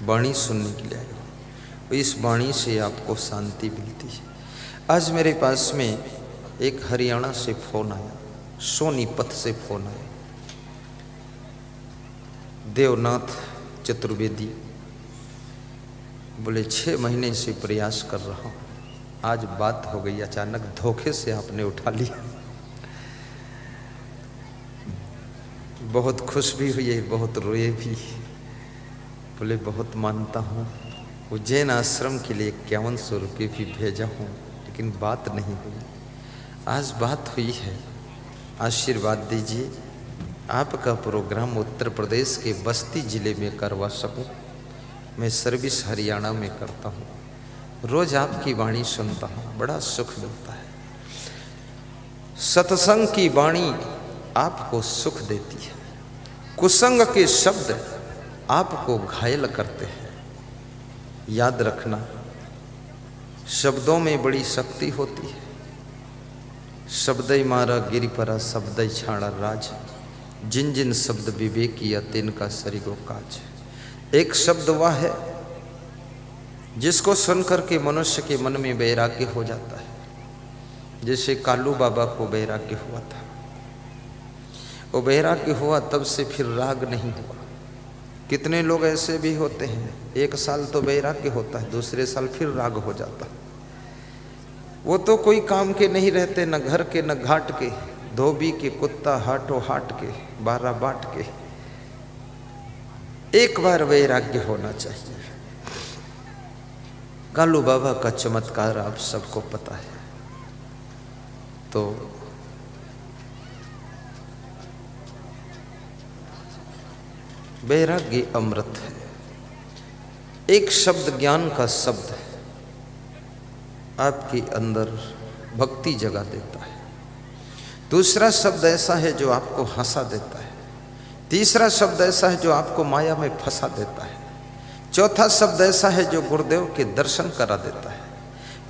वाणी सुनने के लिए आए हो। इस वाणी से आपको शांति मिलती है। आज मेरे पास में एक हरियाणा से फ़ोन आया, सोनीपत से फ़ोन आया, देवनाथ चतुर्वेदी। बोले 6 महीने से प्रयास कर रहा हूँ, आज बात हो गई, अचानक धोखे से आपने उठा लिया। बहुत खुश भी हुए, बहुत रोए भी। बोले बहुत मानता हूँ, उज्जैन आश्रम के लिए 5100 रुपये भी भेजा हूँ, लेकिन बात नहीं हुई। आज बात हुई है, आशीर्वाद दीजिए आपका प्रोग्राम उत्तर प्रदेश के बस्ती ज़िले में करवा सकूं। मैं सर्विस हरियाणा में करता हूँ, रोज़ आपकी वाणी सुनता हूँ, बड़ा सुख मिलता है। सत्संग की वाणी आपको सुख देती है, कुसंग के शब्द आपको घायल करते हैं। याद रखना, शब्दों में बड़ी शक्ति होती है। शब्दई मारा गिरिपरा शब्दई छाड़ा राज, जिन जिन शब्द विवेकिया तिनका सरिगो काज। एक शब्द वह है जिसको सुनकर के मनुष्य के मन में वैराग्य हो जाता है, जैसे कालू बाबा को वैराग्य हुआ था। वो वैराग्य हुआ तब से फिर राग नहीं हुआ। कितने लोग ऐसे भी होते हैं, 1 साल तो वैराग्य होता है, दूसरे साल फिर राग हो जाता है। वो तो कोई काम के नहीं रहते, न घर के न घाट के, धोबी के कुत्ता हाटो हाट के 12 बाट के। एक बार वैराग्य होना चाहिए। कालू बाबा का चमत्कार आप सबको पता है। तो वैराग्य अमृत है। एक शब्द ज्ञान का शब्द है, आपके अंदर भक्ति जगा देता है। दूसरा शब्द ऐसा है जो आपको हंसा देता है। तीसरा शब्द ऐसा है जो आपको माया में फंसा देता है। चौथा शब्द ऐसा है जो गुरुदेव के दर्शन करा देता है।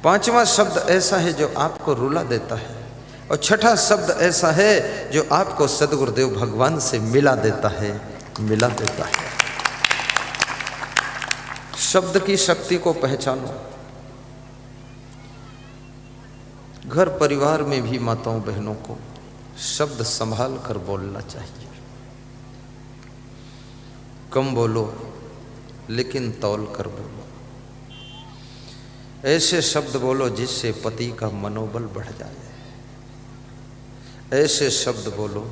5वां शब्द ऐसा है जो आपको रुला देता है। और 6ठा शब्द ऐसा है जो आपको सदगुरुदेव भगवान से मिला देता है, मिला देता है। शब्द की शक्ति को पहचानो। घर परिवार में भी माताओं बहनों को शब्द संभाल कर बोलना चाहिए। कम बोलो लेकिन तौल कर बोलो। ऐसे शब्द बोलो जिससे पति का मनोबल बढ़ जाए। ऐसे शब्द बोलो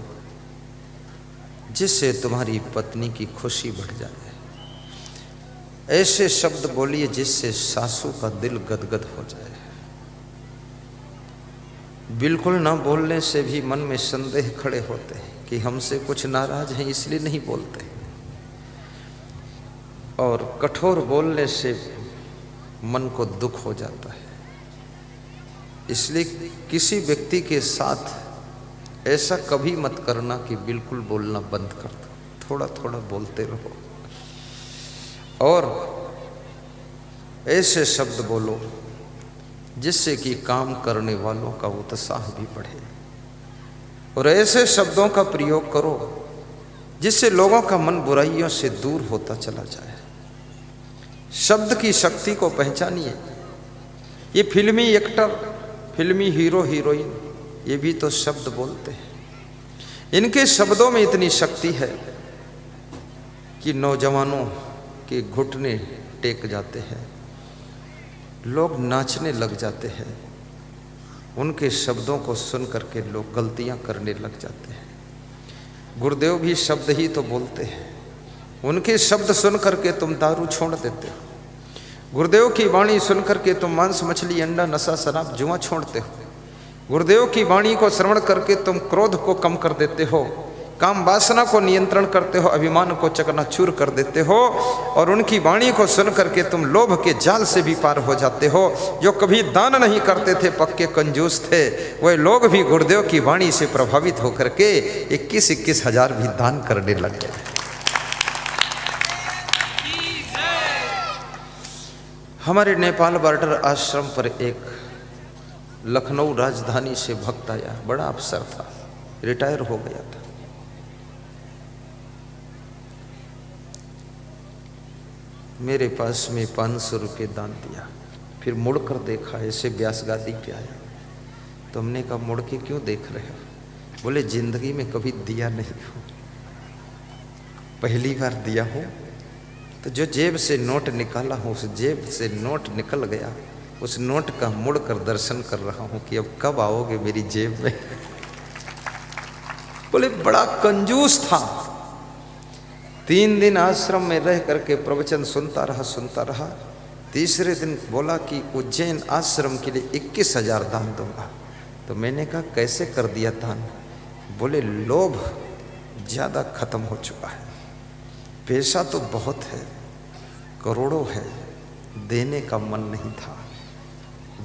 जिससे तुम्हारी पत्नी की खुशी बढ़ जाए। ऐसे शब्द बोलिए जिससे सासू का दिल गदगद हो जाए। बिल्कुल ना बोलने से भी मन में संदेह खड़े होते हैं कि हमसे कुछ नाराज हैं इसलिए नहीं बोलते। और कठोर बोलने से मन को दुख हो जाता है। इसलिए किसी व्यक्ति के साथ ऐसा कभी मत करना कि बिल्कुल बोलना बंद कर दो, थोड़ा थोड़ा बोलते रहो। और ऐसे शब्द बोलो जिससे कि काम करने वालों का उत्साह भी बढ़े। और ऐसे शब्दों का प्रयोग करो जिससे लोगों का मन बुराइयों से दूर होता चला जाए। शब्द की शक्ति को पहचानिए। ये फिल्मी एक्टर, फिल्मी हीरो हीरोइन, ये भी तो शब्द बोलते हैं। इनके शब्दों में इतनी शक्ति है कि नौजवानों के घुटने टेक जाते हैं, लोग नाचने लग जाते हैं। उनके शब्दों को सुन करके लोग गलतियां करने लग जाते हैं। गुरुदेव भी शब्द ही तो बोलते हैं। उनके शब्द सुन करके तुम दारू छोड़ देते हो। गुरुदेव की वाणी सुन करके तुम मांस मछली अंडा नशा शराब जुआ छोड़ते हो। गुरुदेव की वाणी को श्रवण करके तुम क्रोध को कम कर देते हो, काम वासना को नियंत्रण करते हो, अभिमान को चकनाचूर कर देते हो। और उनकी वाणी को सुन करके तुम लोभ के जाल से भी पार हो जाते हो। जो कभी दान नहीं करते थे, पक्के कंजूस थे, वह लोग भी गुरुदेव की वाणी से प्रभावित होकर के 21-21 हजार भी दान करने लग गए। हमारे नेपाल बॉर्डर आश्रम पर एक लखनऊ राजधानी से भक्त आया, बड़ा अफसर था, रिटायर हो गया था। मेरे पास में 500 रुपये दान दिया। फिर मुड़ कर देखा, ऐसे ब्यास गादी पे आया। तो हमने कहा मुड़ के क्यों देख रहे हो? बोले जिंदगी में कभी दिया नहीं हो, पहली बार दिया हूँ। तो जो जेब से नोट निकाला हूँ, उस जेब से नोट निकल गया, उस नोट का मुड़ कर दर्शन कर रहा हूँ कि अब कब आओगे मेरी जेब में। बोले बड़ा कंजूस था। 3 दिन आश्रम में रह करके प्रवचन सुनता रहा। तीसरे दिन बोला कि उज्जैन आश्रम के लिए 21,000 दान दूंगा। तो मैंने कहा कैसे कर दिया दान? बोले लोभ ज़्यादा खत्म हो चुका है, पैसा तो बहुत है, करोड़ों है, देने का मन नहीं था।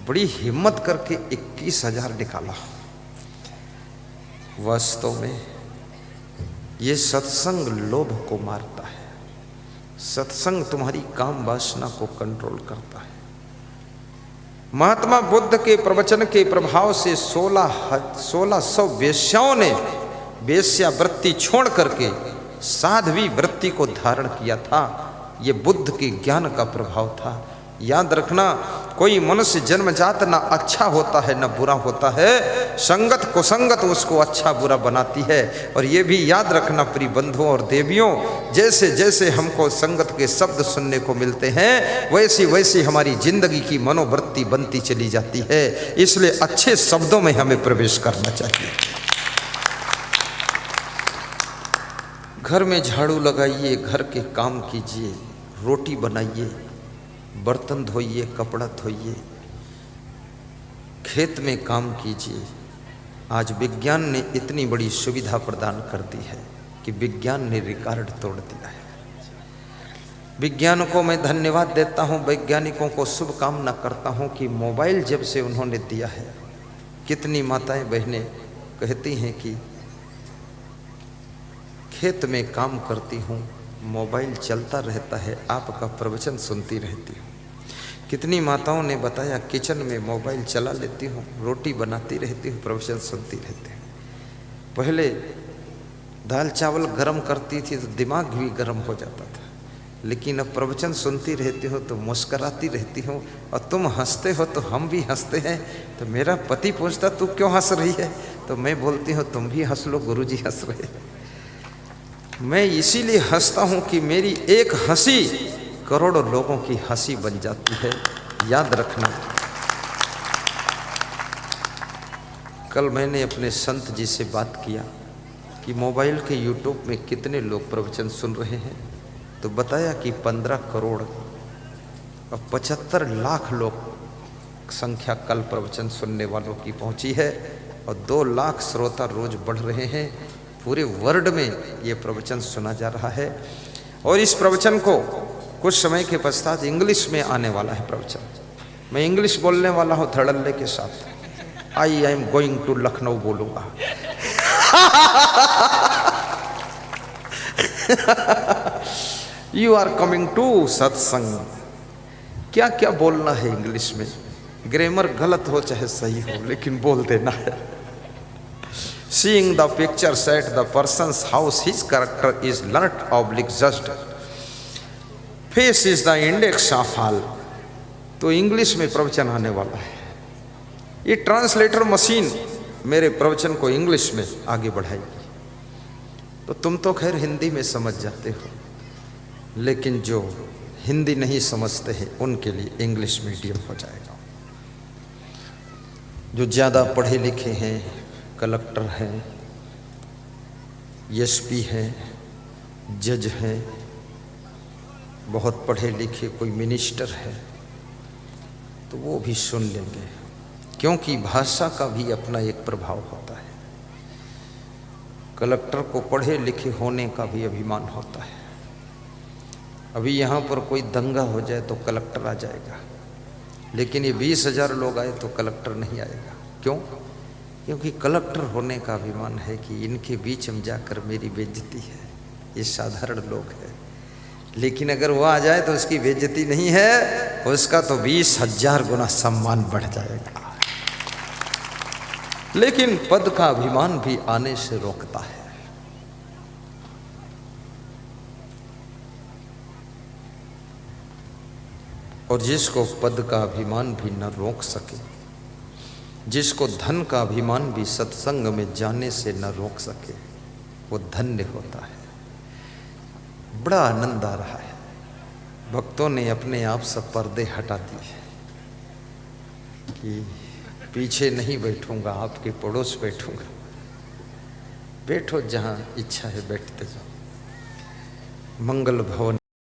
बड़ी हिम्मत करके 21,000 निकाला। वास्तव में ये सत्संग लोभ को मारता है। सत्संग तुम्हारी काम वासना को कंट्रोल करता है। महात्मा बुद्ध के प्रवचन के प्रभाव से 1600 वेश्याओं ने वेश्यावृत्ति छोड़ करके साध्वी वृत्ति को धारण किया था। ये बुद्ध के ज्ञान का प्रभाव था। याद रखना, कोई मनुष्य जन्मजात ना अच्छा होता है ना बुरा होता है, संगत कुसंगत उसको अच्छा बुरा बनाती है। और ये भी याद रखना प्रिय बंधुओं और देवियों, जैसे जैसे हमको संगत के शब्द सुनने को मिलते हैं, वैसी वैसी हमारी जिंदगी की मनोवृत्ति बनती चली जाती है। इसलिए अच्छे शब्दों में हमें प्रवेश करना चाहिए। घर में झाड़ू लगाइए, घर के काम कीजिए, रोटी बनाइए, बर्तन धोइए, कपड़ा धोइए, खेत में काम कीजिए। आज विज्ञान ने इतनी बड़ी सुविधा प्रदान कर दी है कि विज्ञान ने रिकॉर्ड तोड़ दिया है। विज्ञान को मैं धन्यवाद देता हूँ, वैज्ञानिकों को शुभकामना करता हूँ कि मोबाइल जब से उन्होंने दिया है, कितनी माताएं बहनें कहती हैं कि खेत में काम करती हूँ, मोबाइल चलता रहता है, आपका प्रवचन सुनती रहती हूँ। कितनी माताओं ने बताया किचन में मोबाइल चला लेती हूँ, रोटी बनाती रहती हूँ, प्रवचन सुनती रहती हूँ। पहले दाल चावल गरम करती थी तो दिमाग भी गरम हो जाता था, लेकिन अब प्रवचन सुनती रहती हो तो मुस्कराती रहती हूँ, और तुम हंसते हो तो हम भी हंसते हैं। तो मेरा पति पूछता तू क्यों हंस रही है? तो मैं बोलती हूँ तुम भी हंस लो, गुरुजी हंस रहे हैं। मैं इसीलिए हंसता हूँ कि मेरी एक हंसी करोड़ों लोगों की हंसी बन जाती है। याद रखना, कल मैंने अपने संत जी से बात किया कि मोबाइल के यूट्यूब में कितने लोग प्रवचन सुन रहे हैं, तो बताया कि 15 करोड़ और 75 लाख लोग संख्या कल प्रवचन सुनने वालों की पहुंची है, और 2 लाख श्रोता रोज बढ़ रहे हैं। पूरे वर्ल्ड में ये प्रवचन सुना जा रहा है। और इस प्रवचन को कुछ समय के पश्चात इंग्लिश में आने वाला है प्रवचन। मैं इंग्लिश बोलने वाला हूँ धड़ल्ले के साथ। I am going to Lucknow बोलूँगा। यू आर कमिंग टू सत्संग। क्या क्या बोलना है इंग्लिश में, ग्रामर गलत हो चाहे सही हो, लेकिन बोल देना है। Seeing the pictures at the person's house, his character is learnt oblique just. Face is the index of all. तो इंग्लिश में प्रवचन आने वाला है। ये ट्रांसलेटर मशीन मेरे प्रवचन को इंग्लिश में आगे बढ़ाएगी। तो तुम तो खैर हिंदी में समझ जाते हो, लेकिन जो हिंदी नहीं समझते हैं उनके लिए इंग्लिश मीडियम हो जाएगा। जो ज़्यादा पढ़े लिखे हैं, कलेक्टर हैं, एसपी हैं, जज हैं, बहुत पढ़े लिखे कोई मिनिस्टर है, तो वो भी सुन लेंगे, क्योंकि भाषा का भी अपना एक प्रभाव होता है। कलेक्टर को पढ़े लिखे होने का भी अभिमान होता है। अभी यहाँ पर कोई दंगा हो जाए तो कलेक्टर आ जाएगा, लेकिन ये 20,000 लोग आए तो कलेक्टर नहीं आएगा। क्यों? क्योंकि कलेक्टर होने का अभिमान है कि इनके बीच में जाकर मेरी बेइज्जती है। ये साधारण लोग हैं, लेकिन अगर वो आ जाए तो उसकी बेइज्जती नहीं है, उसका तो 20,000 गुना सम्मान बढ़ जाएगा। लेकिन पद का अभिमान भी आने से रोकता है। और जिसको पद का अभिमान भी न रोक सके, जिसको धन का अभिमान भी सत्संग में जाने से न रोक सके, वो धन्य होता है। बड़ा आनंद आ रहा है। भक्तों ने अपने आप सब पर्दे हटा दिए कि पीछे नहीं बैठूंगा, आपके पड़ोस बैठूंगा। बैठो जहाँ इच्छा है बैठते जाओ। मंगल भवन